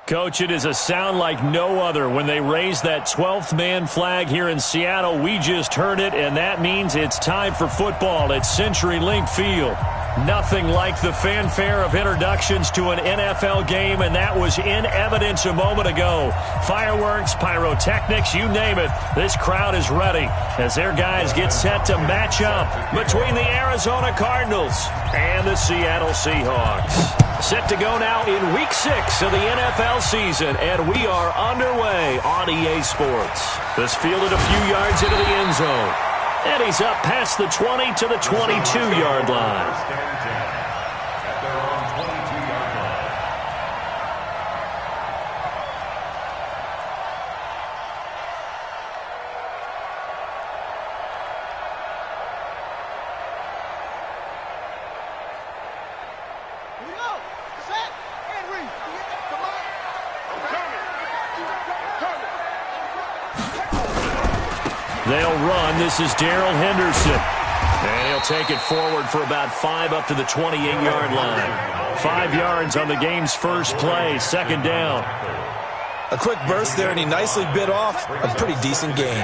Coach, it is a sound like no other when they raise that 12th man flag here in Seattle. We just heard it, and that means it's time for football at CenturyLink Field. Nothing like the fanfare of introductions to an NFL game, and that was in evidence a moment ago. Fireworks, pyrotechnics, you name it. This crowd is ready as their guys get set to match up between the Arizona Cardinals and the Seattle Seahawks. Set to go now in Week 6 of the NFL season, and we are underway on EA Sports. This fielded a few yards into the end zone. And he's up past the 20 to the 22-yard line. They'll run. This is Darrell Henderson. And he'll take it forward for about 5 up to the 28-yard line. 5 yards on the game's first play, second down. A quick burst there, and he nicely bit off a pretty decent gain.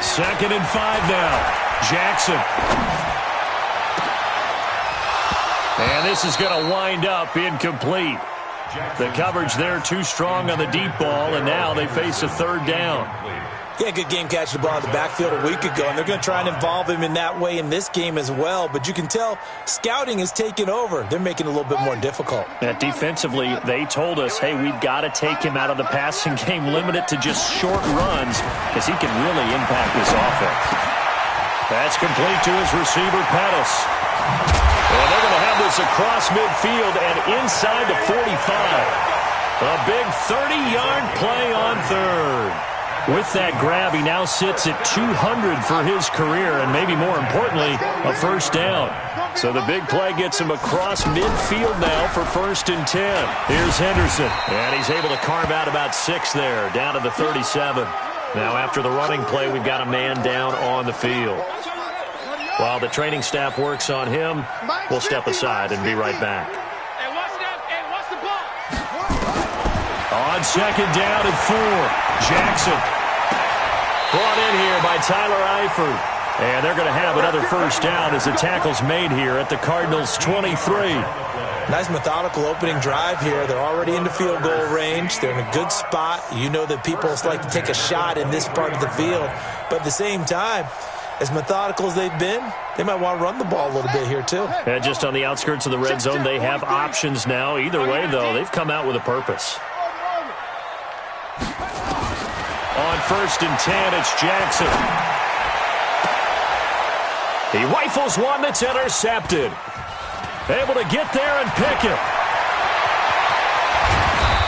Second and 5 now. Jackson. And this is going to wind up incomplete. The coverage there too strong on the deep ball, and now they face a third down. Yeah, good game catching the ball in the backfield a week ago, and they're going to try and involve him in that way in this game as well. But you can tell scouting is taking over. They're making it a little bit more difficult. Defensively, they told us, hey, we've got to take him out of the passing game, limit it to just short runs, because he can really impact this offense. That's complete to his receiver, Pettis. And they're going to have this across midfield and inside the 45. A big 30-yard play on third. With that grab, he now sits at 200 for his career, and maybe more importantly, a first down. So the big play gets him across midfield now for 1st and 10. Here's Henderson, and he's able to carve out about 6 there, down to the 37. Now after the running play, we've got a man down on the field. While the training staff works on him, we'll step aside and be right back. On second down and 4, Jackson. Brought in here by Tyler Eifert. And they're going to have another first down as the tackle's made here at the Cardinals' 23. Nice methodical opening drive here. They're already into field goal range. They're in a good spot. You know that people like to take a shot in this part of the field. But at the same time, as methodical as they've been, they might want to run the ball a little bit here, too. And just on the outskirts of the red zone, they have options now. Either way, though, they've come out with a purpose. On 1st and 10, it's Jackson. He rifles one that's intercepted. Able to get there and pick it.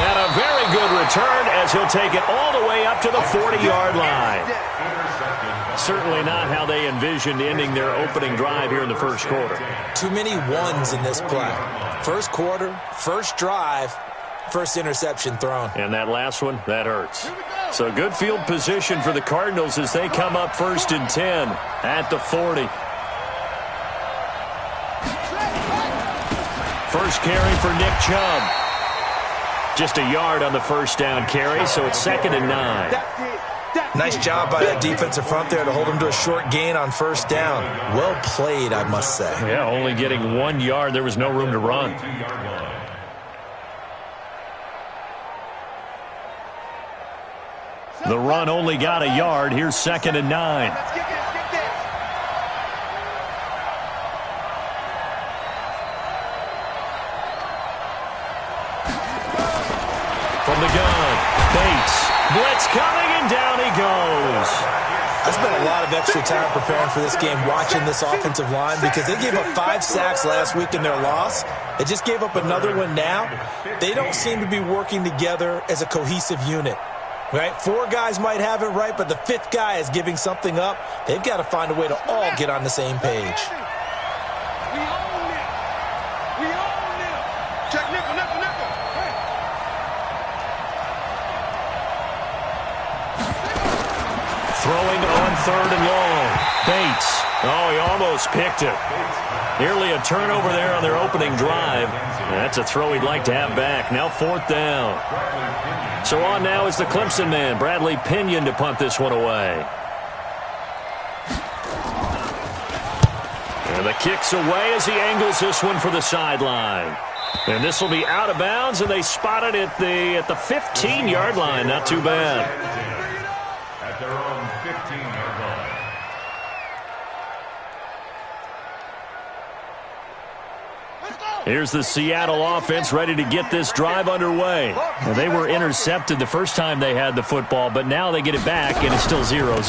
And a very good return as he'll take it all the way up to the 40-yard line. Certainly not how they envisioned ending their opening drive here in the first quarter. Too many ones in this play. First quarter, first drive, first interception thrown. And that last one, that hurts. So good field position for the Cardinals as they come up 1st and 10 at the 40. First carry for Nick Chubb. Just a yard on the first down carry, so it's 2nd and 9. Nice job by that defensive front there to hold him to a short gain on first down. Well played, I must say. Yeah, only getting 1 yard. There was no room to run. The run only got a yard. Here's 2nd and 9. From the gun, Bates. Blitz coming, and down he goes. I spent a lot of extra time preparing for this game, watching this offensive line, because they gave up 5 sacks last week in their loss. They just gave up another one now. They don't seem to be working together as a cohesive unit. Right? 4 guys might have it right, but the 5th guy is giving something up. They've got to find a way to all get on the same page. 3rd and long. Bates. Oh, he almost picked it. Nearly a turnover there on their opening drive. That's a throw he'd like to have back. Now 4th down. So on now is the Clemson man, Bradley Pinion, to punt this one away. And the kick's away as he angles this one for the sideline. And this will be out of bounds, and they spot it at the 15-yard line. Not too bad. At their own 15-yard line. Here's the Seattle offense ready to get this drive underway. Now, they were intercepted the first time they had the football, but now they get it back, and it's still 0-0.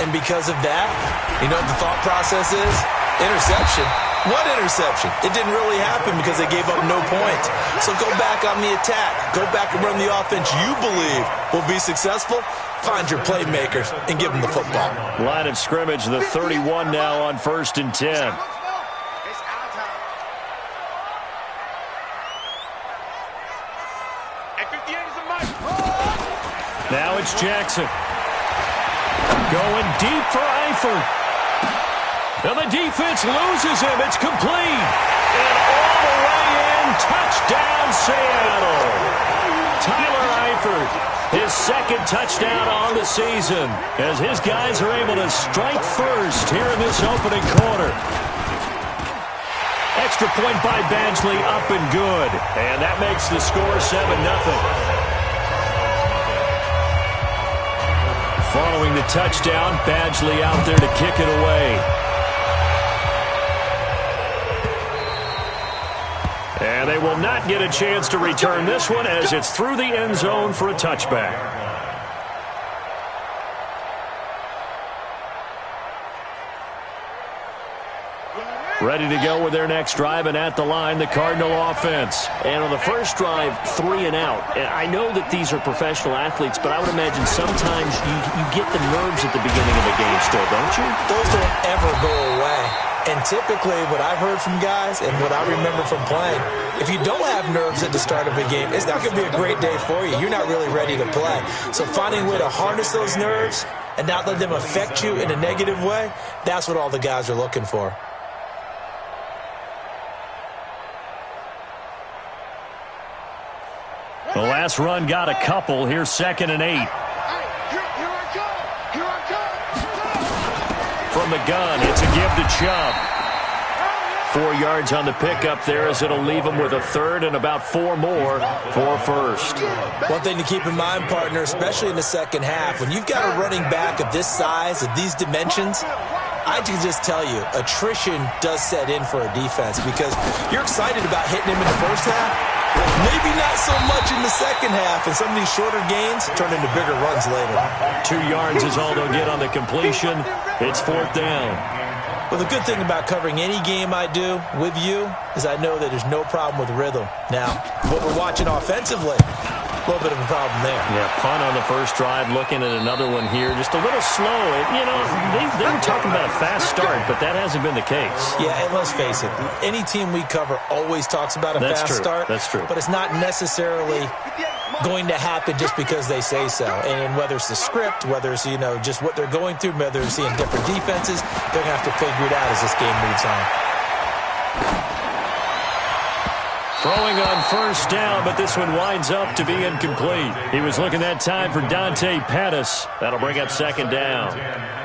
And because of that, you know what the thought process is? Interception. What interception? It didn't really happen because they gave up no points. So go back on the attack. Go back and run the offense you believe will be successful. Find your playmakers and give them the football. Line of scrimmage, the 31 now on 1st and 10. Now it's Jackson. Going deep for Eifert. And the defense loses him. It's complete. And all the way in, touchdown Seattle. Tyler Eifert, his 2nd touchdown on the season, as his guys are able to strike first here in this opening quarter. Extra point by Badgley, up and good. And that makes the score 7-0. Following the touchdown, Badgley out there to kick it away. And they will not get a chance to return this one as it's through the end zone for a touchback. Ready to go with their next drive, and at the line, the Cardinal offense. And on the first drive, 3 and out. And I know that these are professional athletes, but I would imagine sometimes you get the nerves at the beginning of a game still, don't you? Those don't ever go away. And typically, what I've heard from guys and what I remember from playing, if you don't have nerves at the start of a game, it's not going to be a great day for you. You're not really ready to play. So finding a way to harness those nerves and not let them affect you in a negative way, that's what all the guys are looking for. The last run got a couple. Here's 2nd and 8. From the gun, it's a give to Chubb. 4 yards on the pickup there as it'll leave him with a 3rd and about 4 more for 1st. One thing to keep in mind, partner, especially in the second half, when you've got a running back of this size, of these dimensions, I can just tell you, attrition does set in for a defense because you're excited about hitting him in the first half. Maybe not so much in the second half, and some of these shorter gains turn into bigger runs later. 2 yards is all they'll get on the completion. It's 4th down. Well, the good thing about covering any game I do with you is I know that there's no problem with rhythm. Now, what we're watching offensively, a little bit of a problem there. Yeah, punt on the first drive, looking at another one here. Just a little slow. You know, they were talking about a fast start, but that hasn't been the case. Yeah, and let's face it, any team we cover always talks about a fast start. That's true. But it's not necessarily going to happen just because they say so. And whether it's the script, whether it's, you know, just what they're going through, whether they're seeing different defenses, they're going to have to figure it out as this game moves on. Throwing on first down, but this one winds up to be incomplete. He was looking that time for Dante Pettis. That'll bring up 2nd down.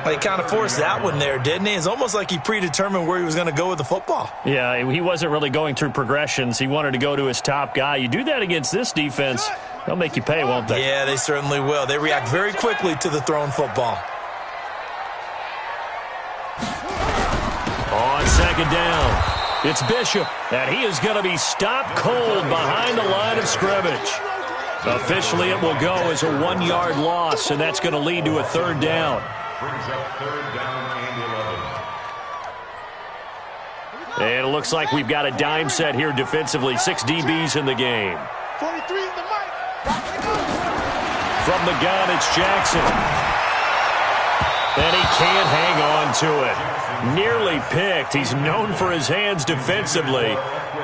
Well, he kind of forced that one there, didn't he? It's almost like he predetermined where he was going to go with the football. Yeah, he wasn't really going through progressions. He wanted to go to his top guy. You do that against this defense, they'll make you pay, won't they? Yeah, they certainly will. They react very quickly to the thrown football. On 2nd down. It's Bishop, and he is going to be stopped cold behind the line of scrimmage. Officially, it will go as a 1-yard loss, and that's going to lead to a 3rd down. Brings up 3rd down and 11. And it looks like we've got a dime set here defensively. 6 DBs in the game. 43 in the mic. From the gun, it's Jackson. And he can't hang on to it. Nearly picked. He's known for his hands defensively,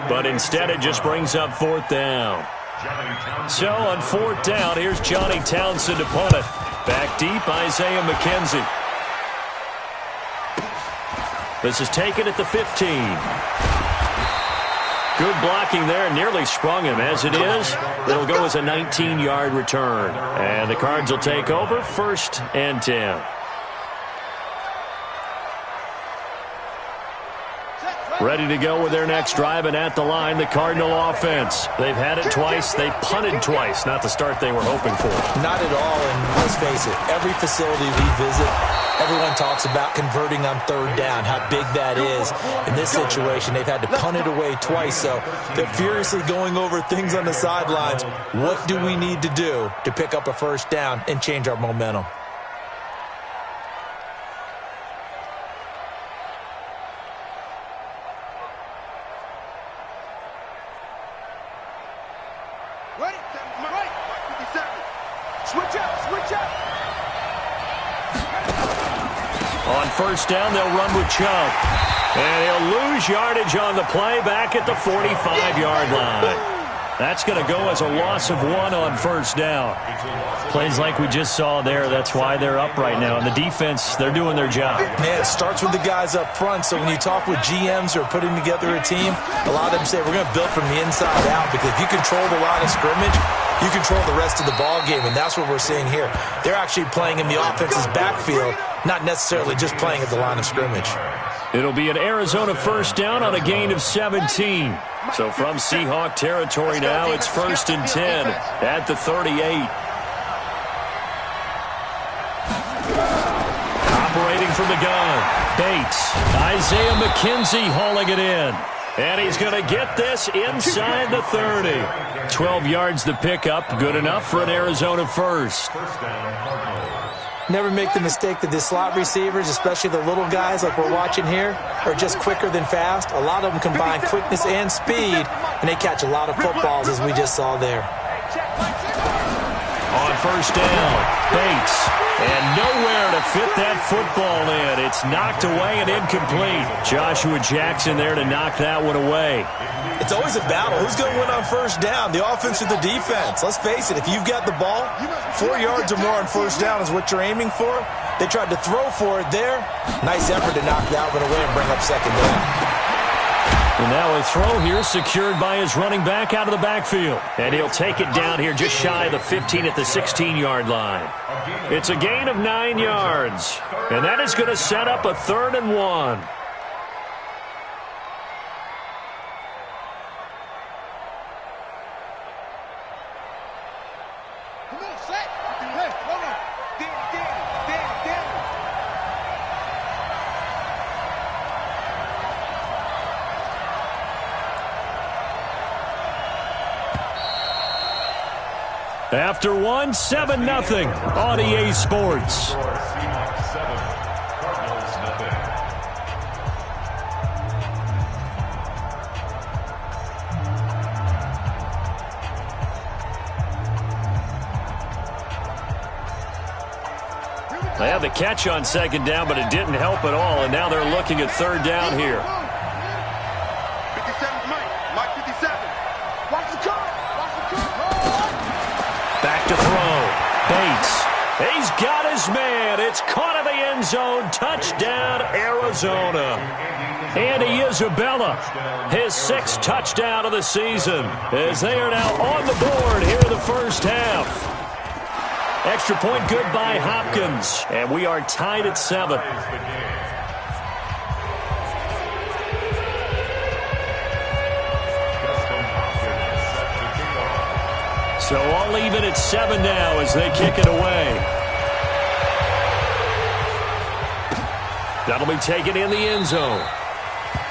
but instead it just brings up 4th down. So on 4th down, here's Johnny Townsend to punt it. Back deep, Isaiah McKenzie. This is taken at the 15. Good blocking there, nearly sprung him. As it is, it'll go as a 19-yard return. And the Cards will take over, 1st and 10. Ready to go with their next drive, and at the line, the Cardinal offense. They've had it twice. They've punted twice. Not the start they were hoping for. Not at all, and let's face it, every facility we visit, everyone talks about converting on 3rd down, how big that is. In this situation, they've had to punt it away twice, so they're furiously going over things on the sidelines. What do we need to do to pick up a 1st down and change our momentum? On 1st down, they'll run with Chubb. And he'll lose yardage on the play back at the 45-yard line. That's going to go as a loss of 1 on 1st down. Plays like we just saw there. That's why they're up right now. And the defense, they're doing their job. Man, it starts with the guys up front. So when you talk with GMs who are putting together a team, a lot of them say we're going to build from the inside out, because if you control the line of scrimmage, you control the rest of the ball game, and that's what we're seeing here. They're actually playing in the offense's backfield, not necessarily just playing at the line of scrimmage. It'll be an Arizona 1st down on a gain of 17. So from Seahawk territory now, it's 1st and 10 at the 38. Operating from the gun, Bates. Isaiah McKenzie hauling it in. And he's going to get this inside the 30. 12 yards the pickup, good enough for an Arizona 1st. Never make the mistake that the slot receivers, especially the little guys like we're watching here, are just quicker than fast. A lot of them combine quickness and speed, and they catch a lot of footballs, as we just saw there. On 1st down, Bates. And nowhere to fit that football in. It's knocked away and incomplete. Joshua Jackson there to knock that one away. It's always a battle. Who's going to win on 1st down, the offense or the defense? Let's face it, if you've got the ball, 4 yards or more on 1st down is what you're aiming for. They tried to throw for it there. Nice effort to knock that one away and bring up 2nd down. And now a throw here secured by his running back out of the backfield. And he'll take it down here just shy of the 15 at the 16-yard line. It's a gain of 9 yards. And that is going to set up a 3rd and 1. After 1, 7-0 on EA Sports. They had the catch on 2nd down, but it didn't help at all, and now they're looking at 3rd down here. 57, Mike 57. Watch the car. Back to throw. Bates. He's got his man. It's caught in the end zone. Touchdown, Arizona. Andy Isabella, his 6th touchdown of the season, as they are now on the board here in the 1st half. Extra point good by Hopkins, and we are tied at 7. So all even at 7 now as they kick it away. That'll be taken in the end zone.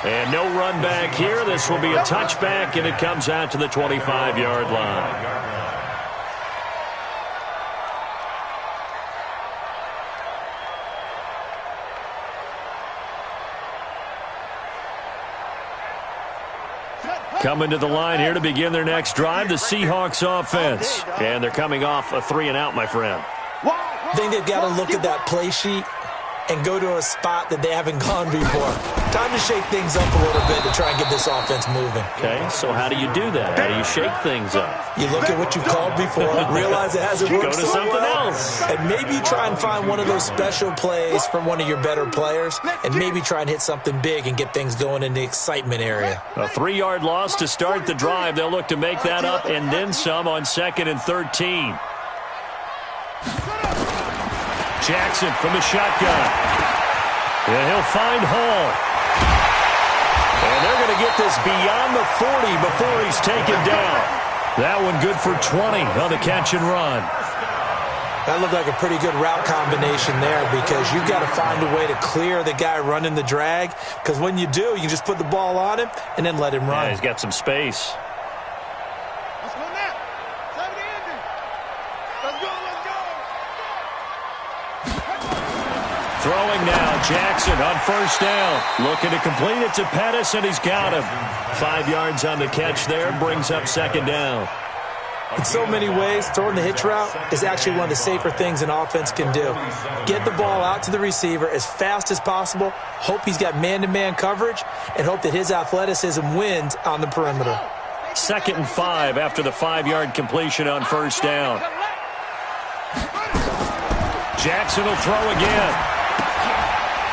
And no run back here. This will be a touchback, and it comes out to the 25-yard line. Coming to the line here to begin their next drive, the Seahawks offense. And they're coming off a 3-and-out, my friend. I think they've got to look at that play sheet and go to a spot that they haven't gone before. Time to shake things up a little bit to try and get this offense moving. Okay, so how do you do that? How do you shake things up? You look at what you called before, realize it hasn't worked Go to so something well, else. and maybe try and find one of those special plays from one of your better players, and maybe try and hit something big and get things going in the excitement area. A 3-yard loss to start the drive. They'll look to make that up and then some on 2nd and 13. Jackson from the shotgun. And he'll find Hall. And they're going to get this beyond the 40 before he's taken down. That one good for 20 on the catch and run. That looked like a pretty good route combination there because you've got to find a way to clear the guy running the drag, because when you do, you just put the ball on him and then let him run. Yeah, he's got some space. Let's go now. 70-80. Let's go, let's go. Throwing now, Jackson on first down. Looking to complete it to Pettis, and he's got him. 5 yards on the catch there, brings up 2nd down. In so many ways, throwing the hitch route is actually one of the safer things an offense can do. Get the ball out to the receiver as fast as possible, hope he's got man-to-man coverage, and hope that his athleticism wins on the perimeter. 2nd and 5 after the 5-yard completion on first down. Jackson will throw again.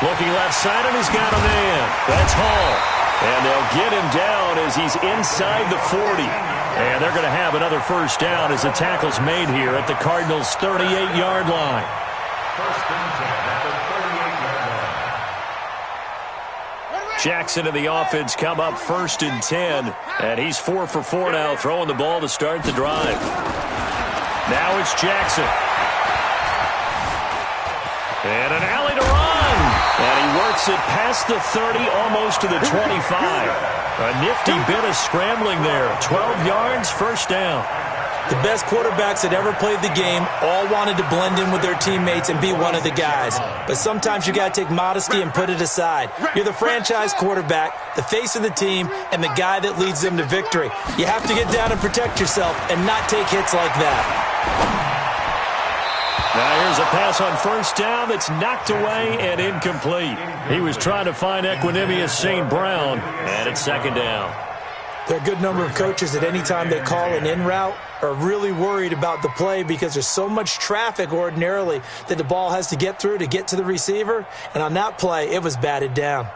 Looking left side, and he's got a man. That's Hall. And they'll get him down as he's inside the 40. And they're going to have another first down as the tackle's made here at the Cardinals' 38-yard line. First and 10 at the 38-yard line. Jackson and the offense come up 1st and 10. And he's 4 for 4 now, throwing the ball to start the drive. Now it's Jackson. And an alley to run. And he works it past the 30, almost to the 25. A nifty bit of scrambling there. 12 yards, first down. The best quarterbacks that ever played the game all wanted to blend in with their teammates and be one of the guys. But sometimes you got to take modesty and put it aside. You're the franchise quarterback, the face of the team, and the guy that leads them to victory. You have to get down and protect yourself and not take hits like that. Now here's a pass on first down that's knocked away and incomplete. He was trying to find Equanimous St. Brown, and it's 2nd down. There are a good number of coaches that any time they call an in route are really worried about the play because there's so much traffic ordinarily that the ball has to get through to get to the receiver. And on that play, it was batted down.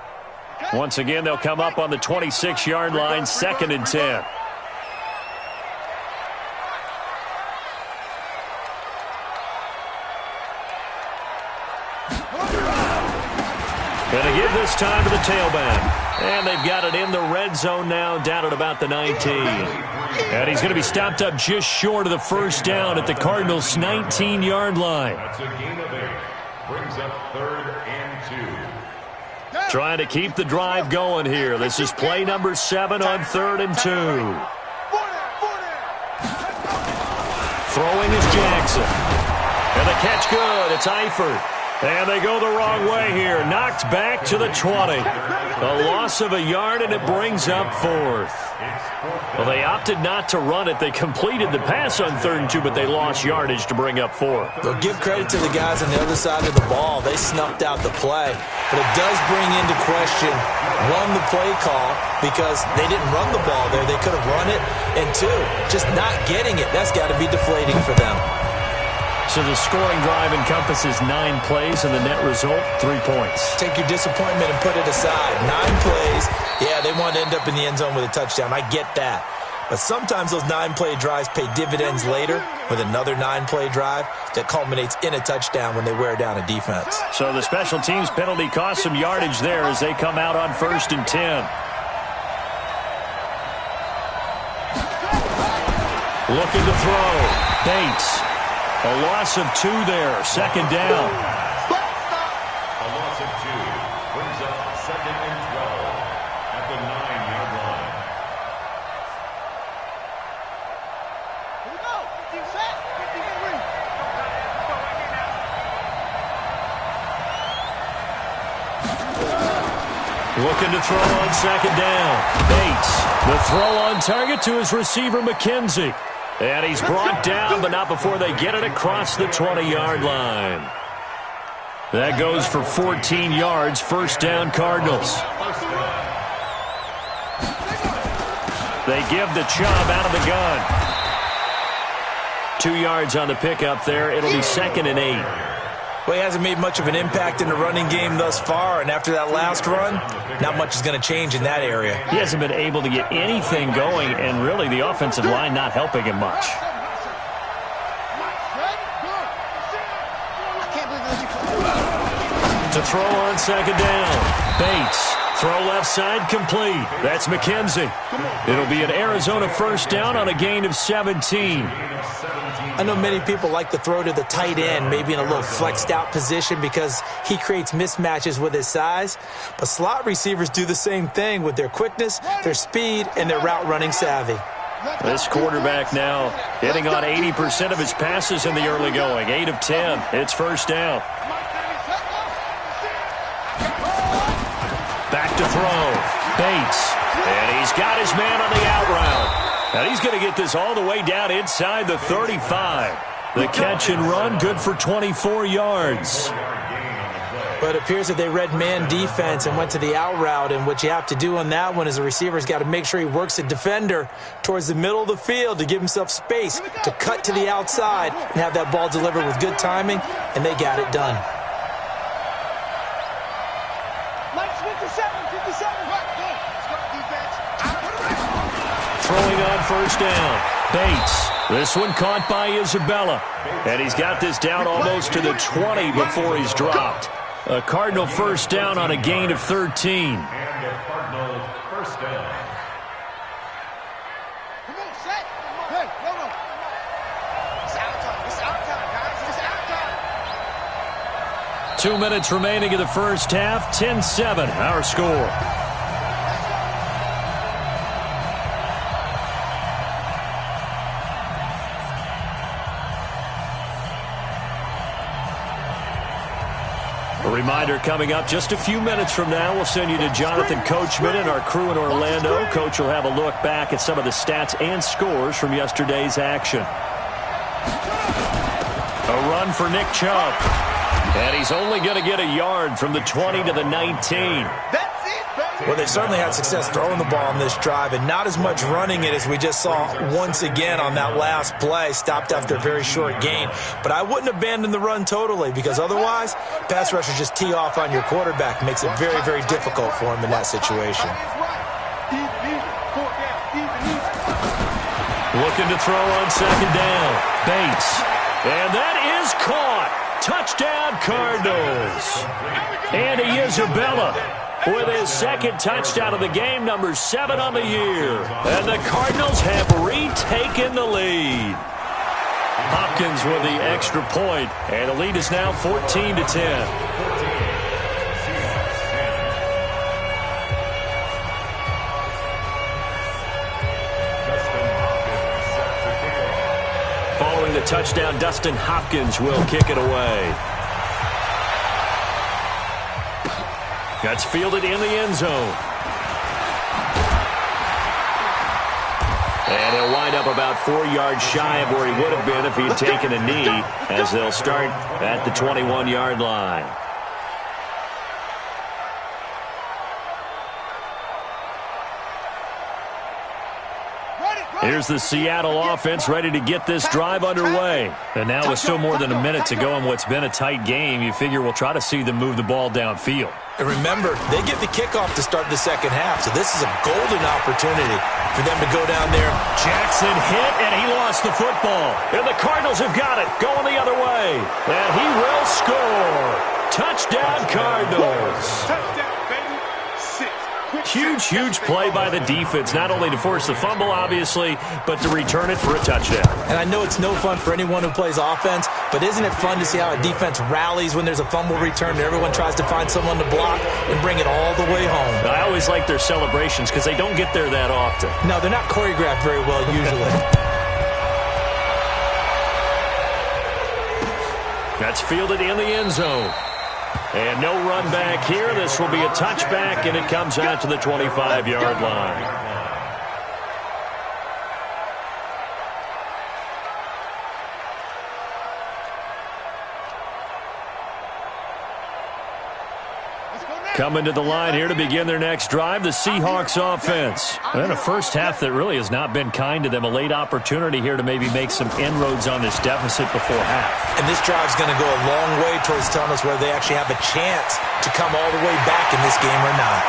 Once again, they'll come up on the 26-yard line, 2nd and 10. Going to give this time to the tailback. And they've got it in the red zone now, down at about the 19. And he's going to be stopped up just short of the first down at the Cardinals' 19-yard line. That's a gain of 8. Brings up 3rd and 2. Trying to keep the drive going here. This is play number 7 on 3rd and 2. Throwing is Jackson. And the catch good. It's Eifert. And they go the wrong way here. Knocked back to the 20. A loss of a yard, and it brings up 4th. Well, they opted not to run it. They completed the pass on 3rd and 2, but they lost yardage to bring up 4th. They'll give credit to the guys on the other side of the ball. They snuffed out the play. But it does bring into question, 1, the play call, because they didn't run the ball there. They could have run it. And 2, just not getting it. That's got to be deflating for them. So the scoring drive encompasses 9 plays, and the net result, 3 points. Take your disappointment and put it aside. 9 plays. Yeah, they want to end up in the end zone with a touchdown. I get that. But sometimes those 9-play drives pay dividends later with another 9-play drive that culminates in a touchdown when they wear down a defense. So the special teams penalty cost some yardage there as they come out on 1st and 10. Looking to throw. Bates. A loss of 2 there. 2nd down. A loss of 2 brings up 2nd and 12 at the 9-yard line. Here we go. 50 set. 53. Looking to throw on 2nd down. Bates. The throw on target to his receiver, McKenzie. And he's brought down, but not before they get it across the 20-yard line. That goes for 14 yards, first down Cardinals. They give the Chubb out of the gun. 2 yards on the pickup there. It'll be 2nd and 8. Well, he hasn't made much of an impact in the running game thus far, and after that last run, not much is going to change in that area. He hasn't been able to get anything going, and really the offensive line not helping him much. To throw on 2nd down. Bates. Throw left side complete. That's McKenzie. It'll be an Arizona first down on a gain of 17. I know many people like to throw to the tight end, maybe in a little flexed out position because he creates mismatches with his size. But slot receivers do the same thing with their quickness, their speed, and their route running savvy. This quarterback now hitting on 80% of his passes in the early going. 8 of 10. It's first down. Back to throw. Bates. And he's got his man on the out route. And he's going to get this all the way down inside the 35. The catch and run good for 24 yards. But it appears that they read man defense and went to the out route. And what you have to do on that one is the receiver's got to make sure he works the defender towards the middle of the field to give himself space to cut to the outside and have that ball delivered with good timing. And they got it done. Throwing on first down. Bates. This one caught by Isabella. And he's got this down almost to the 20 before he's dropped. A Cardinal first down on a gain of 13. And a Cardinal first down. Come on, set. Hey, no. It's out time. It's out time, guys. It's out time. 2 minutes remaining in the first half. 10-7, our score. A reminder coming up just a few minutes from now, we'll send you to Jonathan Coachman and our crew in Orlando. Coach will have a look back at some of the stats and scores from yesterday's action. A run for Nick Chubb. And he's only going to get a yard from the 20 to the 19. Well, they certainly had success throwing the ball on this drive and not as much running it as we just saw once again on that last play. Stopped after a very short gain. But I wouldn't abandon the run totally because otherwise, pass rushers just tee off on your quarterback. Makes it very, very difficult for him in that situation. Looking to throw on 2nd down. Bates. And that is caught. Touchdown, Cardinals. Andy Isabella with his 2nd touchdown of the game, number 7 on the year. And the Cardinals have retaken the lead. Hopkins with the extra point, and the lead is now 14-10. Following the touchdown, Dustin Hopkins will kick it away. That's fielded in the end zone. And he'll wind up about 4 yards shy of where he would have been if he had taken a knee, as they'll start at the 21-yard line. Here's the Seattle offense ready to get this drive underway. And now with still more than a minute to go in what's been a tight game, you figure we'll try to see them move the ball downfield. And remember, they get the kickoff to start the second half, so this is a golden opportunity for them to go down there. Jackson hit, and he lost the football. And the Cardinals have got it, going the other way. And he will score. Touchdown, Cardinals. Touchdown, baby. 6. Huge, huge play by the defense, not only to force the fumble, obviously, but to return it for a touchdown. And I know it's no fun for anyone who plays offense, but isn't it fun to see how a defense rallies when there's a fumble return and everyone tries to find someone to block and bring it all the way home? I always like their celebrations because they don't get there that often. No, they're not choreographed very well usually. That's fielded in the end zone. And no run back here. This will be a touchback, and it comes out to the 25-yard line. Coming to the line here to begin their next drive, the Seahawks offense. And a first half that really has not been kind to them. A late opportunity here to maybe make some inroads on this deficit before half. And this drive's going to go a long way towards telling us whether they actually have a chance to come all the way back in this game or not.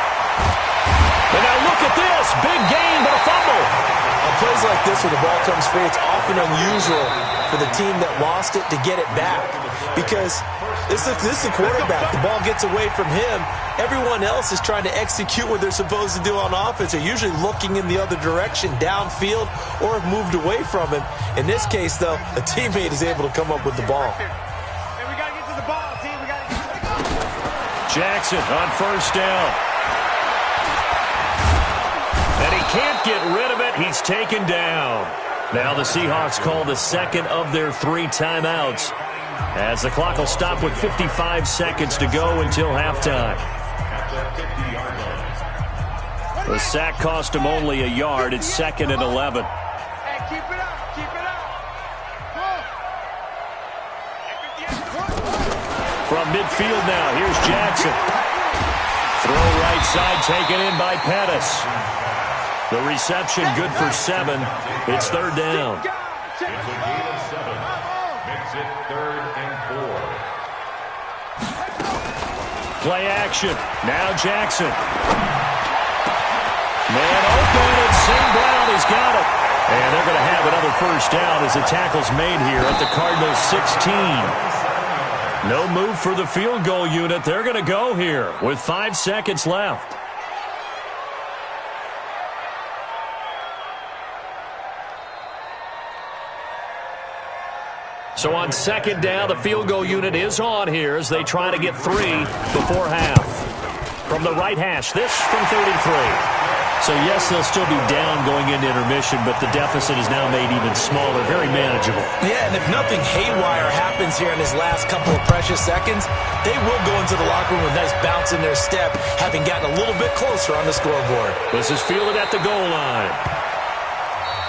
And now look at this. Big gain, but a fumble. On plays like this where the ball comes free, it's often unusual for the team that lost it to get it back. Because this is the quarterback. The ball gets away from him. Everyone else is trying to execute what they're supposed to do on offense. They're usually looking in the other direction, downfield, or have moved away from him. In this case, though, a teammate is able to come up with the ball. And we got to get to the ball, team. We got to get to the ball. Jackson on first down. And he can't get rid of it. He's taken down. Now the Seahawks call the second of their 3 timeouts, as the clock will stop with 55 seconds to go until halftime. The sack cost him only a yard. It's 2nd and 11. Hey, keep it up. Keep it up. From midfield now, here's Jackson. Throw right side taken in by Pettis. The reception good for 7. It's 3rd down. It's a gain of 7. Makes it 3rd and 4. Play action. Now Jackson. Man open, and St. Brown has got it. And they're going to have another first down as the tackle's made here at the Cardinals' 16. No move for the field goal unit. They're going to go here with 5 seconds left. So on 2nd down, the field goal unit is on here as they try to get 3 before half. From the right hash, this from 33. So yes, they'll still be down going into intermission, but the deficit is now made even smaller, very manageable. Yeah, and if nothing haywire happens here in his last couple of precious seconds, they will go into the locker room with a nice bounce in their step, having gotten a little bit closer on the scoreboard. This is fielded at the goal line.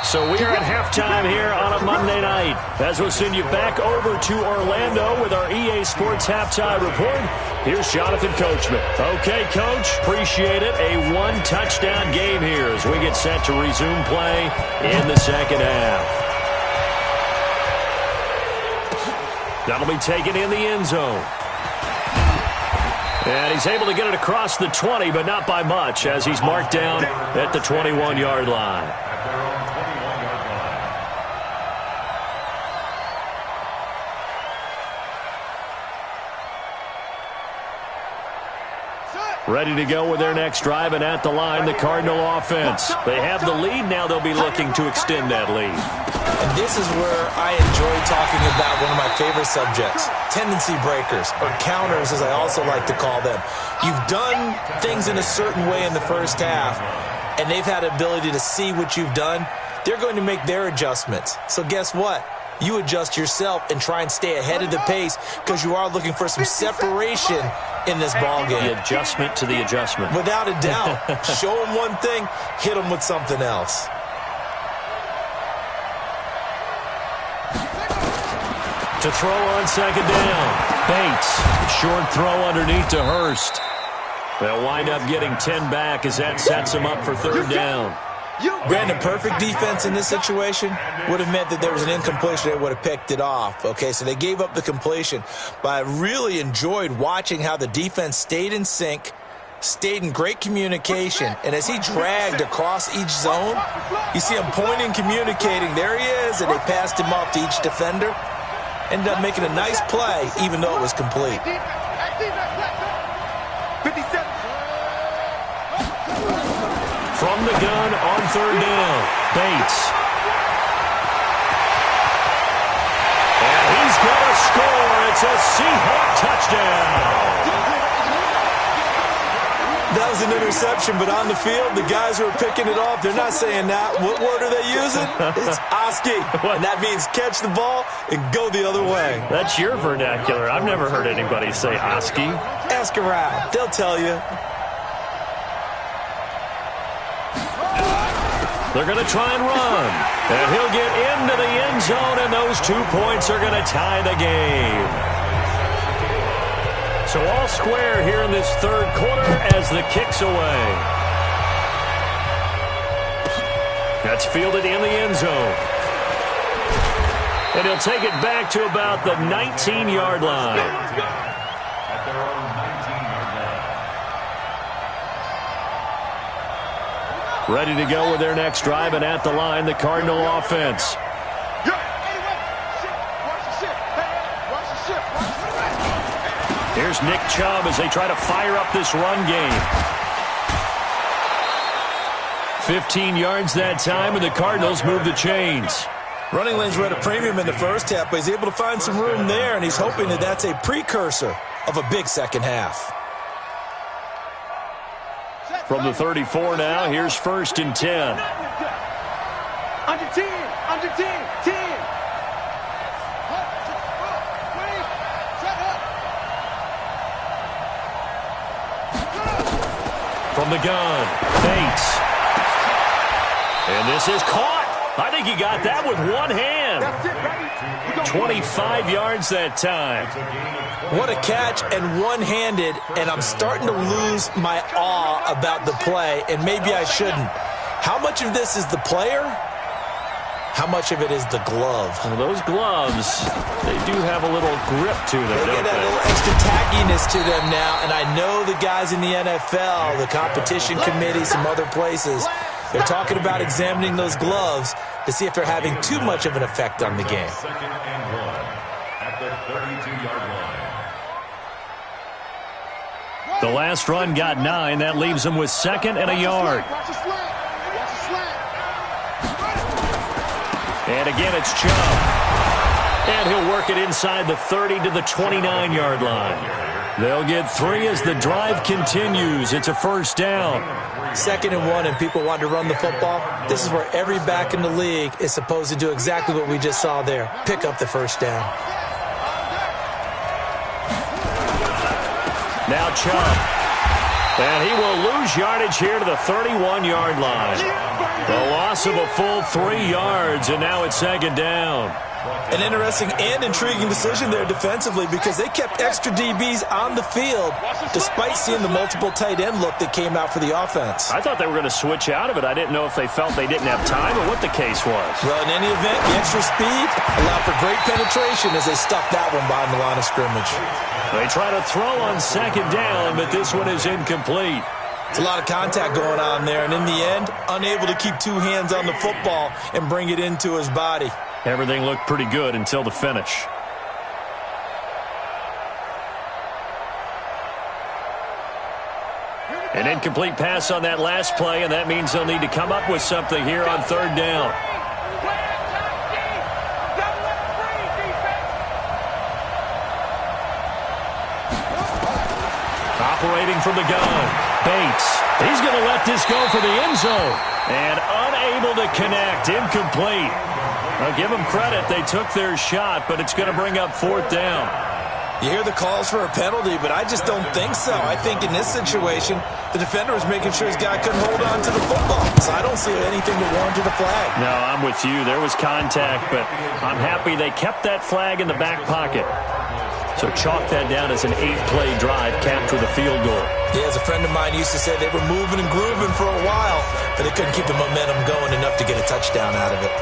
So we are at halftime here on a Monday night, as we'll send you back over to Orlando with our EA Sports Halftime Report. Here's Jonathan Coachman. Okay, Coach, appreciate it. A 1-touchdown game here as we get set to resume play in the second half. That'll be taken in the end zone. And he's able to get it across the 20, but not by much, as he's marked down at the 21-yard line. Ready to go with their next drive, and at the line, the Cardinal offense. They have the lead. Now they'll be looking to extend that lead. And this is where I enjoy talking about one of my favorite subjects, tendency breakers, or counters, as I also like to call them. You've done things in a certain way in the first half, and they've had the ability to see what you've done. They're going to make their adjustments. So guess what? You adjust yourself and try and stay ahead of the pace, because you are looking for some separation in this ball game. The adjustment to the adjustment. Without a doubt. Show them one thing, hit them with something else. To throw on 2nd down. Bates. Short throw underneath to Hurst. They'll wind up getting 10 back as that sets them up for 3rd down. Brandon, perfect defense in this situation would have meant that there was an incompletion. They would have picked it off. Okay, so they gave up the completion. But I really enjoyed watching how the defense stayed in sync, stayed in great communication. And as he dragged across each zone, you see him pointing, communicating. There he is, and they passed him off to each defender. Ended up making a nice play, even though it was complete. 57. From the gun on 3rd down, Bates. And he's going to score. It's a Seahawk touchdown. That was an interception, but on the field, the guys who are picking it off, they're not saying that. What word are they using? It's Oski, and that means catch the ball and go the other way. That's your vernacular. I've never heard anybody say Oski. Ask around. They'll tell you. They're going to try and run. And he'll get into the end zone, and those 2 points are going to tie the game. So all square here in this third quarter as the kick's away. That's fielded in the end zone. And he'll take it back to about the 19-yard line. At their own 19-yard line. Ready to go with their next drive, and at the line, the Cardinal offense. Here's Nick Chubb as they try to fire up this run game. 15 yards that time, and the Cardinals move the chains. Running lanes were at a premium in the first half, but he's able to find some room there, and he's hoping that that's a precursor of a big second half. From the 34 now, here's 1st and 10. Under 10, under 10, 10. From the gun, Bates. And this is caught. I think he got that with one hand. 25 yards that time. What a catch, and one-handed, and I'm starting to lose my awe about the play, and maybe I shouldn't. How much of this is the player? How much of it is the glove? Well, those gloves, they do have a little grip to them, They don't get that they? little extra tackiness to them now, and I know the guys in the NFL, the competition committee, some other places, they're talking about examining those gloves to see if they're having too much of an effect on the game. 2nd and 1 at the 32-yard line. The last run got 9. That leaves him with 2nd and a yard. Watch the slant. Watch the slant. And again, it's Chubb. And he'll work it inside the 30 to the 29-yard line. They'll get 3 as the drive continues. It's a 1st down. 2nd and 1, and people want to run the football. This is where every back in the league is supposed to do exactly what we just saw there. Pick up the 1st down. Now Chubb. And he will lose yardage here to the 31-yard line. The loss of a full 3 yards, and now it's 2nd down. An interesting and intriguing decision there defensively because they kept extra DBs on the field despite seeing the multiple tight end look that came out for the offense. I thought they were going to switch out of it. I didn't know if they felt they didn't have time or what the case was. Well, in any event, the extra speed allowed for great penetration as they stuffed that one behind the line of scrimmage. They try to throw on 2nd down, but this one is incomplete. It's a lot of contact going on there, and in the end, unable to keep 2 hands on the football and bring it into his body. Everything looked pretty good until the finish. An incomplete pass on that last play, and that means they'll need to come up with something here on 3rd down. Operating from the gun, Bates. He's going to let this go for the end zone. And unable to connect, incomplete. I'll give them credit. They took their shot, but it's going to bring up 4th down. You hear the calls for a penalty, but I just don't think so. I think in this situation, the defender was making sure his guy couldn't hold on to the football. So I don't see anything that warranted a flag. No, I'm with you. There was contact, but I'm happy they kept that flag in the back pocket. So chalk that down as an 8-play drive capped with a field goal. Yeah, as a friend of mine used to say, they were moving and grooving for a while, but they couldn't keep the momentum going enough to get a touchdown out of it.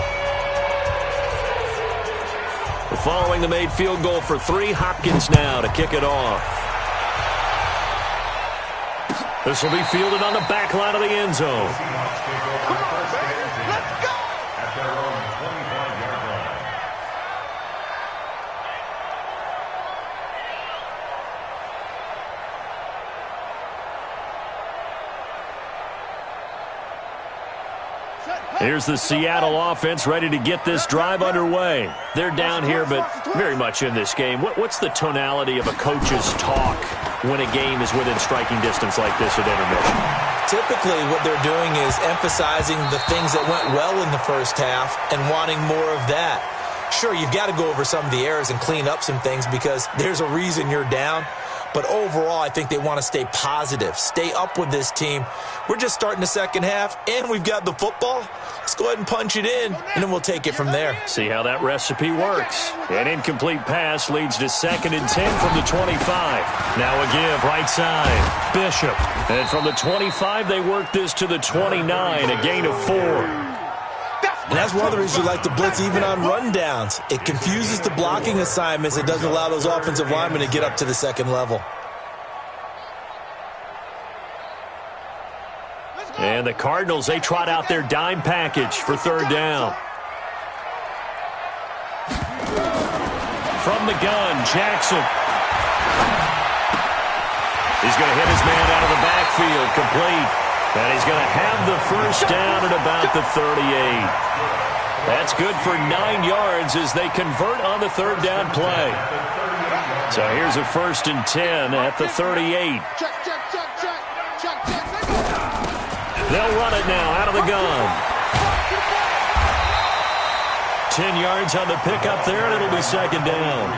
Following the made field goal for 3, Hopkins now to kick it off. This will be fielded on the back line of the end zone. Come on, baby. Let's go. At their own 25-yard line. Here's the Seattle offense ready to get this drive underway. They're down here, but very much in this game. What's the tonality of a coach's talk when a game is within striking distance like this at intermission? Typically, what they're doing is emphasizing the things that went well in the first half and wanting more of that. Sure, you've got to go over some of the errors and clean up some things because there's a reason you're down. But overall, I think they want to stay positive, stay up with this team. We're just starting the second half, and we've got the football. Let's go ahead and punch it in, and then we'll take it from there. See how that recipe works. An incomplete pass leads to 2nd and 10 from the 25. Now a give right side. Bishop. And from the 25, they work this to the 29, a gain of 4. And that's one of the reasons we like to blitz even on rundowns. It confuses the blocking assignments. It doesn't allow those offensive linemen to get up to the second level. And the Cardinals, they trot out their dime package for 3rd down. From the gun, Jackson. He's going to hit his man out of the backfield, complete. And he's going to have the first down at about the 38. That's good for 9 yards as they convert on the 3rd down play. So here's a 1st and 10 at the 38. They'll run it now out of the gun. 10 yards on the pickup there, and it'll be 2nd down.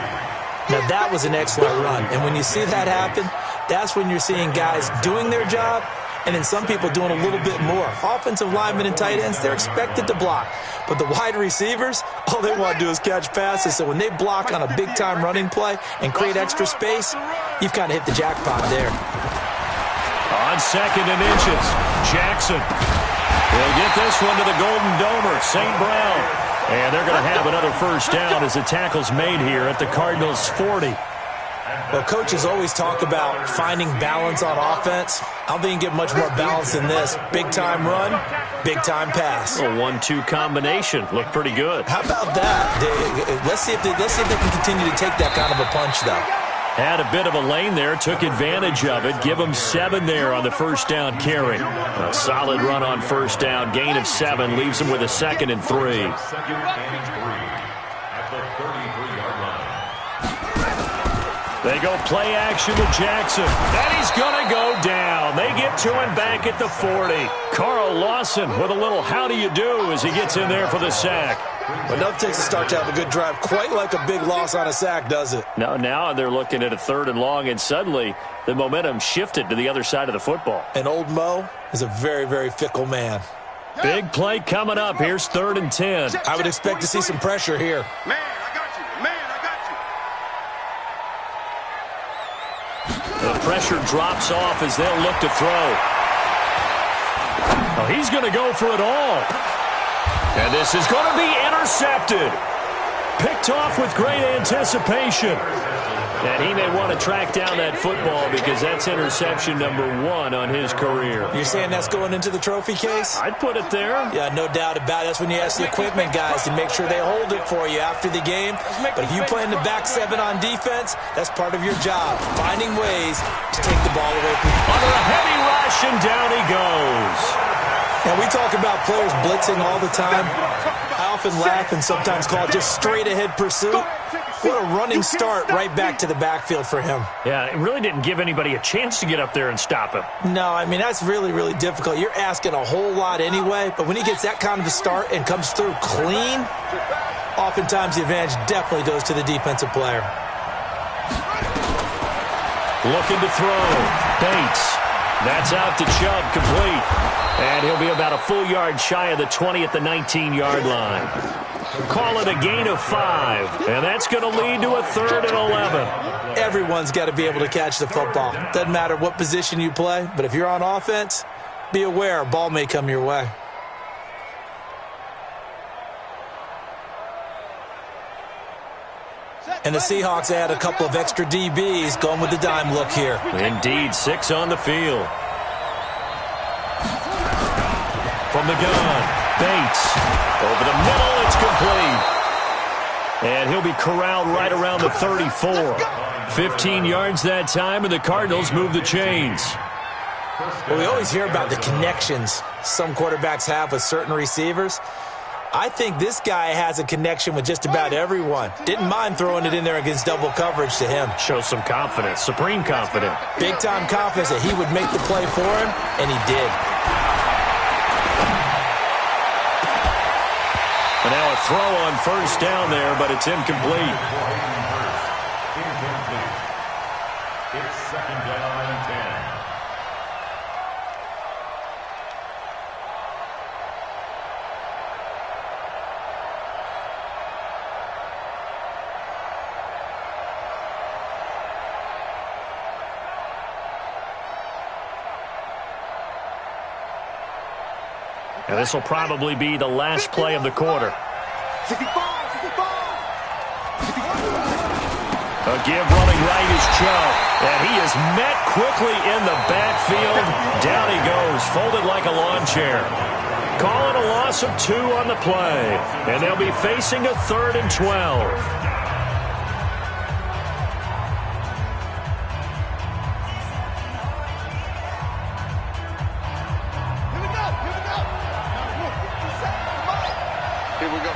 Now, that was an excellent run. And when you see that happen, that's when you're seeing guys doing their job, and then some people doing a little bit more. Offensive linemen and tight ends, they're expected to block. But the wide receivers, all they want to do is catch passes. So when they block on a big-time running play and create extra space, you've kind of hit the jackpot there. On 2nd and inches, Jackson. He'll get this one to the Golden Domer, St. Brown. And they're going to have another first down as the tackle's made here at the Cardinals' 40. Well, coaches always talk about finding balance on offense. I don't think you can get much more balance than this. Big-time run, big-time pass. A 1-2 combination. Looked pretty good. How about that? Let's see if they can continue to take that kind of a punch, though. Had a bit of a lane there, took advantage of it. Give them 7 there on the first down carry. A solid run on first down. Gain of 7 leaves them with a 2nd and 3. 2nd and 3 at the 33-yard line. They go play action with Jackson. And he's going to go down. They get to him back at the 40. Carl Lawson with a little how do you do as he gets in there for the sack. But nothing takes a start to have a good drive quite like a big loss on a sack, does it? Now they're looking at a 3rd and long, and suddenly the momentum shifted to the other side of the football. And old Mo is a very, very fickle man. Big play coming up. Here's 3rd and 10. I would expect to see some pressure here. Man, I got you. Man, I got you. The pressure drops off as they'll look to throw. Oh, he's going to go for it all. And this is going to be intercepted. Picked off with great anticipation. And he may want to track down that football because that's interception number 1 on his career. You're saying that's going into the trophy case? I'd put it there. Yeah, no doubt about it. That's when you ask the equipment guys to make sure they hold it for you after the game. But if you play in the back 7 on defense, that's part of your job, finding ways to take the ball away from you. Under a heavy rush, and down he goes. Now, we talk about players blitzing all the time. I often laugh and sometimes call it just straight-ahead pursuit. What a running start right back to the backfield for him. Yeah, it really didn't give anybody a chance to get up there and stop him. No, I mean, that's really, really difficult. You're asking a whole lot anyway, but when he gets that kind of a start and comes through clean, oftentimes the advantage definitely goes to the defensive player. Looking to throw. Bates. That's out to Chubb, complete. And he'll be about a full yard shy of the 20 at the 19-yard line. Call it a gain of 5, and that's going to lead to a 3rd and 11. Everyone's got to be able to catch the football. Doesn't matter what position you play, but if you're on offense, be aware a ball may come your way. And the Seahawks add a couple of extra DBs going with the dime look here. Indeed, 6 on the field. From the gun, Bates. Over the middle, it's complete. And he'll be corralled right around the 34. 15 yards that time, and the Cardinals move the chains. Well, we always hear about the connections some quarterbacks have with certain receivers. I think this guy has a connection with just about everyone. Didn't mind throwing it in there against double coverage to him. Shows some confidence, supreme confidence. Big-time confidence that he would make the play for him, and he did. And now a throw on first down there, but it's incomplete. It's second down and 10. And this will probably be the last play of the quarter. 65, 65. A give running right is Chubb. And he is met quickly in the backfield. Down he goes, folded like a lawn chair. Calling a loss of 2 on the play. And they'll be facing a 3rd and 12. Here we go.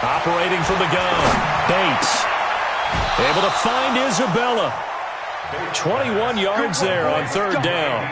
Operating from the gun, Bates. Able to find Isabella. 21 yards there on 3rd down.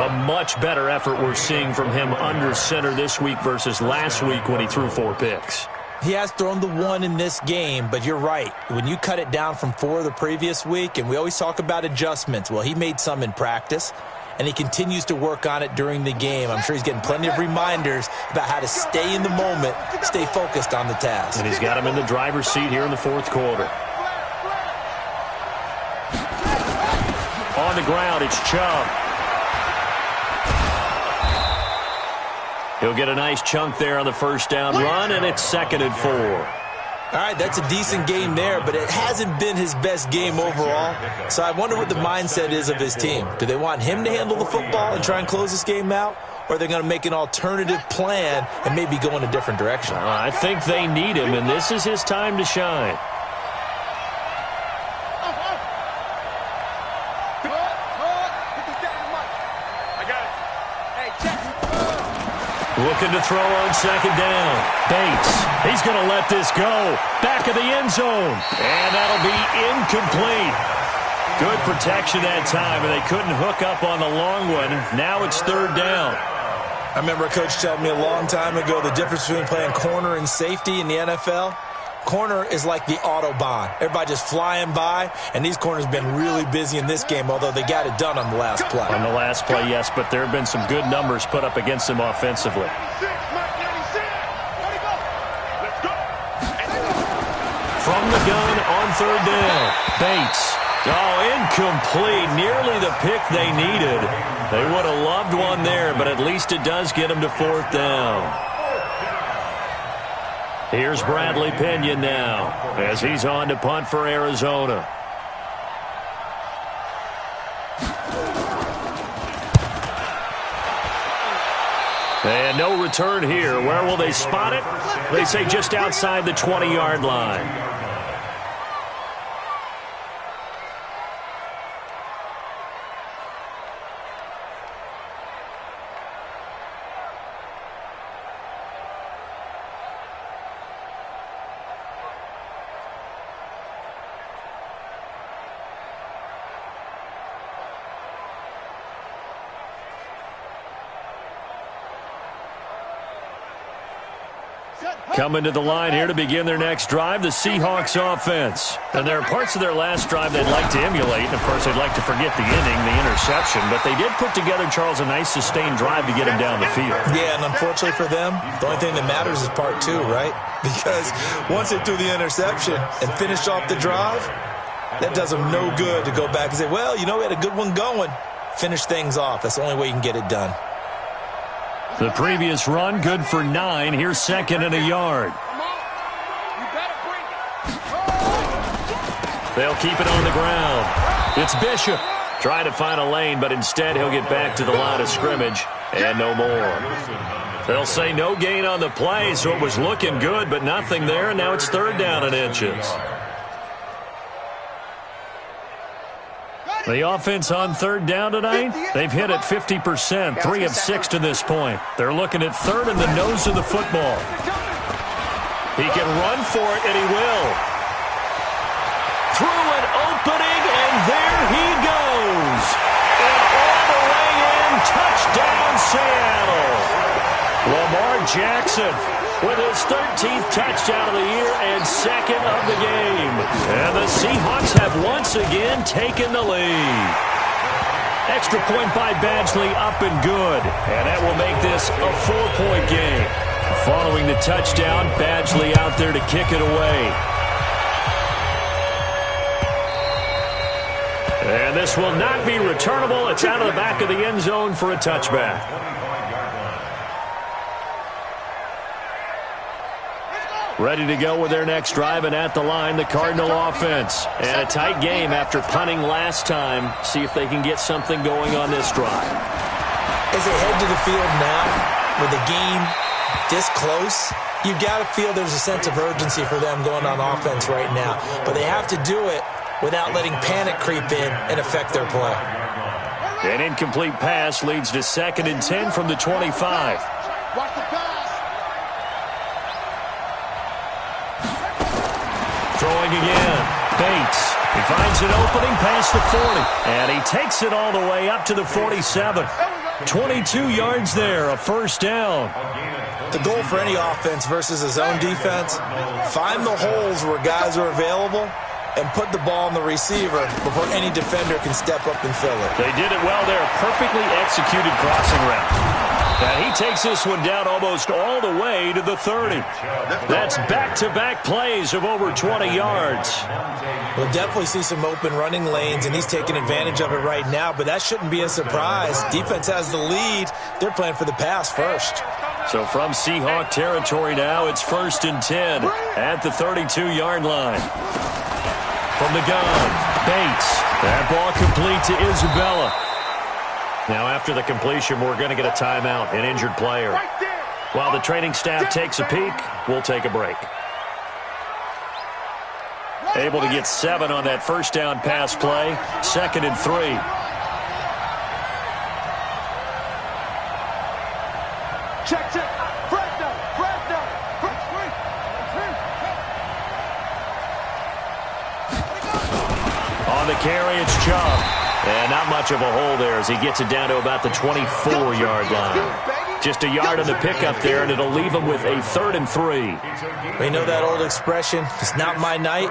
A much better effort we're seeing from him under center this week versus last week when he threw 4 picks. He has thrown the 1 in this game, but you're right. When you cut it down from 4 the previous week, and we always talk about adjustments, well, he made some in practice, and he continues to work on it during the game. I'm sure he's getting plenty of reminders about how to stay in the moment, stay focused on the task. And he's got him in the driver's seat here in the 4th quarter. On the ground, it's Chubb. He'll get a nice chunk there on the 1st down run, and it's 2nd and 4. All right, that's a decent game there, but it hasn't been his best game overall. So I wonder what the mindset is of his team. Do they want him to handle the football and try and close this game out? Or are they going to make an alternative plan and maybe go in a different direction? I think they need him, and this is his time to shine. Looking to throw on 2nd down. Bates, he's going to let this go. Back of the end zone. And that'll be incomplete. Good protection that time, and they couldn't hook up on the long one. Now it's 3rd down. I remember a coach telling me a long time ago the difference between playing corner and safety in the NFL. Corner is like the Autobahn. Everybody just flying by, and these corners have been really busy in this game, although they got it done on the last play. On the last play, yes, but there have been some good numbers put up against him offensively. From the gun on 3rd down, Bates. Oh, incomplete. Nearly the pick they needed. They would have loved one there, but at least it does get them to 4th down. Here's Bradley Pinion now as he's on to punt for Arizona. And no return here. Where will they spot it? They say just outside the 20-yard line. Coming to the line here to begin their next drive, the Seahawks offense. And there are parts of their last drive they'd like to emulate. And, of course, they'd like to forget the inning, the interception. But they did put together, Charles, a nice sustained drive to get him down the field. Yeah, and unfortunately for them, the only thing that matters is part 2, right? Because once they threw the interception and finished off the drive, that does them no good to go back and say, well, you know, we had a good one going. Finish things off. That's the only way you can get it done. The previous run, good for 9. Here's 2nd and a yard. They'll keep it on the ground. It's Bishop trying to find a lane, but instead he'll get back to the line of scrimmage and no more. They'll say no gain on the play, so it was looking good, but nothing there, and now it's 3rd down and inches. The offense on 3rd down tonight, they've hit it 50%, 3 of 6 to this point. They're looking at 3rd in the nose of the football. He can run for it, and he will. Through an opening, and there he goes. And all the way in, touchdown Seattle. Jackson with his 13th touchdown of the year and second of the game. And the Seahawks have once again taken the lead. Extra point by Badgley up and good. And that will make this a 4-point game. Following the touchdown, Badgley out there to kick it away. And this will not be returnable. It's out of the back of the end zone for a touchback. Ready to go with their next drive, and at the line, the Cardinal offense. And a tight game after punting last time. See if they can get something going on this drive. As they head to the field now, with the game this close, you've got to feel there's a sense of urgency for them going on offense right now. But they have to do it without letting panic creep in and affect their play. An incomplete pass leads to 2nd and 10 from the 25. Watch the pass. Throwing again. Bates. He finds an opening past the 40. And he takes it all the way up to the 47. 22 yards there, a first down. The goal for any offense versus a zone defense, find the holes where guys are available and put the ball on the receiver before any defender can step up and fill it. They did it well there. Perfectly executed crossing route. And he takes this one down almost all the way to the 30. That's back-to-back plays of over 20 yards. We'll definitely see some open running lanes, and he's taking advantage of it right now, but that shouldn't be a surprise. Defense has the lead. They're playing for the pass first. So from Seahawk territory now, it's 1st and 10 at the 32-yard line. From the gun, Bates. That ball complete to Isabella. Now after the completion, we're going to get a timeout, an injured player. While the training staff takes a peek, we'll take a break. Able to get 7 on that first down pass play. 2nd and 3. Check. On the carry, it's Chubb. And not much of a hole there as he gets it down to about the 24-yard line. Just a yard on the pickup there, and it'll leave him with a 3rd and 3. We know that old expression, it's not my night.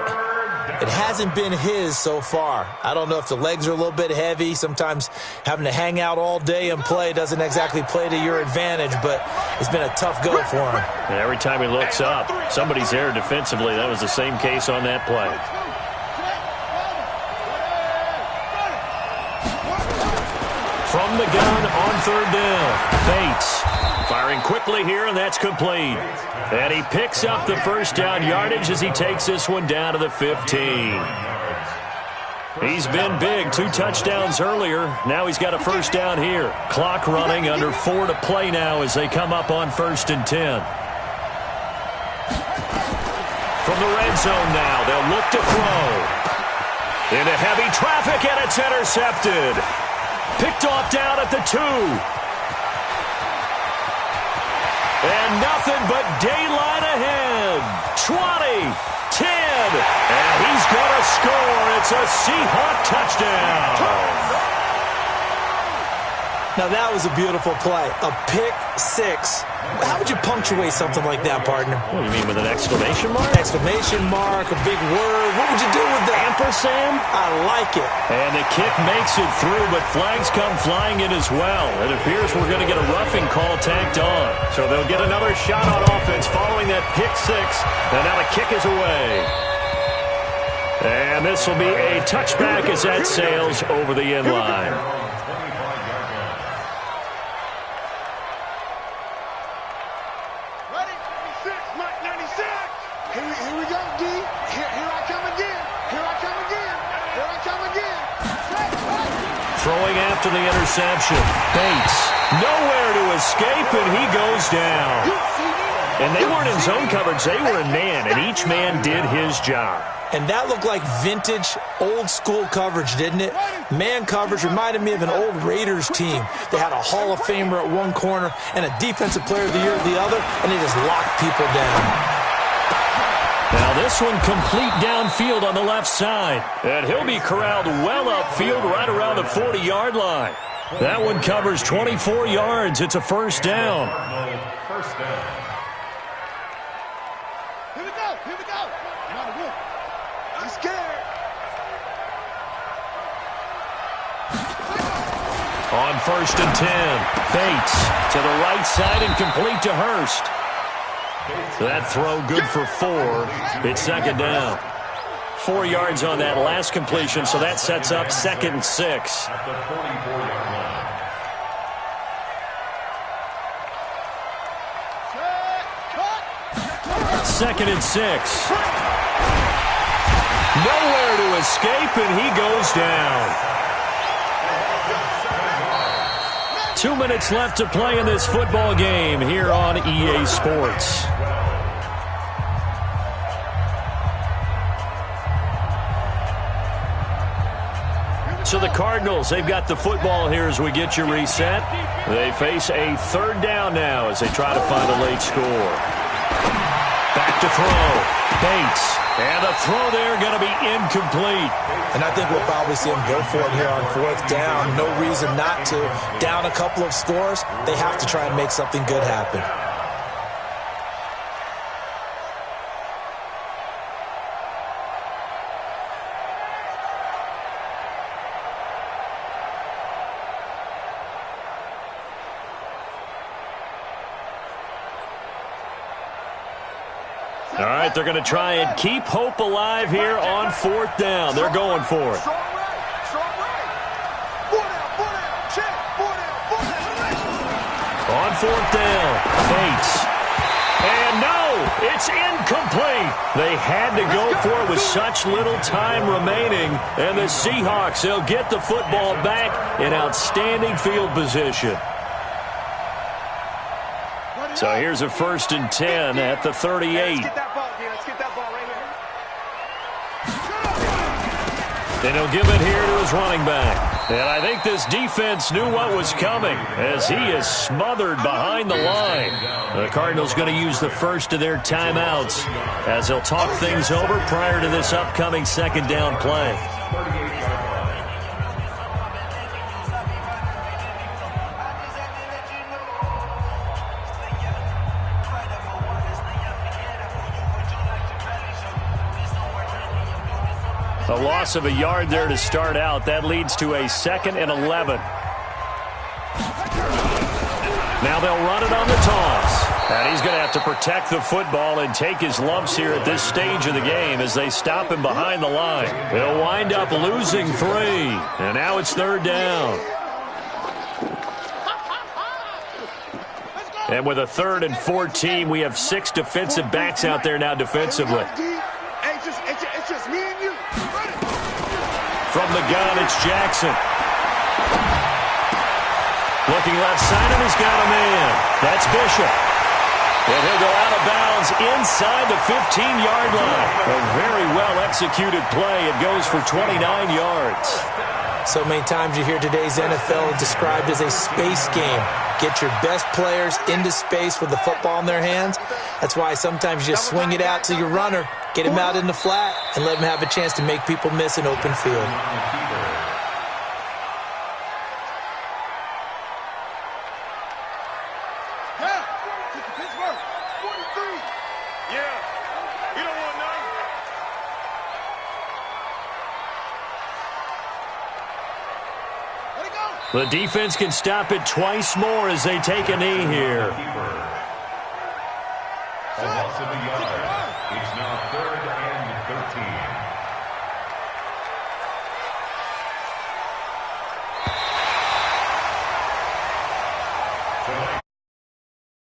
It hasn't been his so far. I don't know if the legs are a little bit heavy. Sometimes having to hang out all day and play doesn't exactly play to your advantage, but it's been a tough go for him. And every time he looks up, somebody's there defensively. That was the same case on that play. From the gun on 3rd down, Bates firing quickly here, and that's complete. And he picks up the first down yardage as he takes this one down to the 15. He's been big, 2 touchdowns earlier. Now he's got a first down here. Clock running, under 4 to play now as they come up on 1st and 10. From the red zone now, they'll look to throw. Into heavy traffic, and it's intercepted. Picked off down at the 2. And nothing but daylight ahead. 20, 10, and he's going to score. It's a Seahawk touchdown. Now that was a beautiful play. A pick 6. How would you punctuate something like that, partner? What do you mean, with an exclamation mark? Exclamation mark, a big word. What would you do with that? Ampersand? I like it. And the kick makes it through, but flags come flying in as well. It appears we're going to get a roughing call tacked on. So they'll get another shot on offense following that pick 6. And now the kick is away. And this will be a touchback as that sails over the end line. Here we go, D. Here I come again. Here I come again. Here I come again. Throwing after the interception. Bates, nowhere to escape, and he goes down. And they weren't in zone coverage. They were in man, and each man did his job. And that looked like vintage, old-school coverage, didn't it? Man coverage reminded me of an old Raiders team. They had a Hall of Famer at one corner and a Defensive Player of the Year at the other, and they just locked people down. Now this one complete downfield on the left side. And he'll be corralled well upfield right around the 40-yard line. That one covers 24 yards. It's a first down. First down. Here we go. Here we go. I'm scared. On 1st and 10, Bates to the right side and complete to Hurst. That throw good for 4. It's second down. 4 yards on that last completion, so that sets up 2nd and 6. At the 44-yard line. Set, cut. 2nd and 6. Nowhere to escape, and he goes down. 2 minutes left to play in this football game here on EA Sports. So the Cardinals, they've got the football here as we get you reset. They face a 3rd down now as they try to find a late score. Back to throw. Bates. And the throw there going to be incomplete. And I think we'll probably see them go for it here on 4th down. No reason not to. Down a couple of scores, they have to try and make something good happen. All right, they're going to try and keep hope alive here on 4th down. They're going for it. Strong right. Strong right. 4 down. Check. 4 down. On 4th down, Bates. And no, it's incomplete. They had to go for it with such little time remaining. And the Seahawks, they'll get the football back in outstanding field position. So here's a 1st and 10 at the 38. Let's get that ball, D. Let's get that ball right here. And he'll give it here to his running back. And I think this defense knew what was coming as he is smothered behind the line. The Cardinals going to use the first of their timeouts as they'll talk things over prior to this upcoming 2nd down play. A loss of a yard there to start out. That leads to a 2nd and 11. Now they'll run it on the toss. And he's going to have to protect the football and take his lumps here at this stage of the game as they stop him behind the line. They'll wind up losing 3. And now it's 3rd down. And with a 3rd and 14, we have 6 defensive backs out there now defensively. It's just me and you. From the gun, it's Jackson. Looking left side, and he's got a man. That's Bishop. And he'll go out of bounds inside the 15-yard line. A very well-executed play. It goes for 29 yards. So many times you hear today's NFL described as a space game. Get your best players into space with the football in their hands. That's why sometimes you just swing it out to your runner, get him out in the flat, and let him have a chance to make people miss an open field. Yeah. Pittsburgh. 43. Yeah. You don't want none. Let it go. The defense can stop it twice more as they take a knee here. A loss of a yard. It's now 3rd and 13.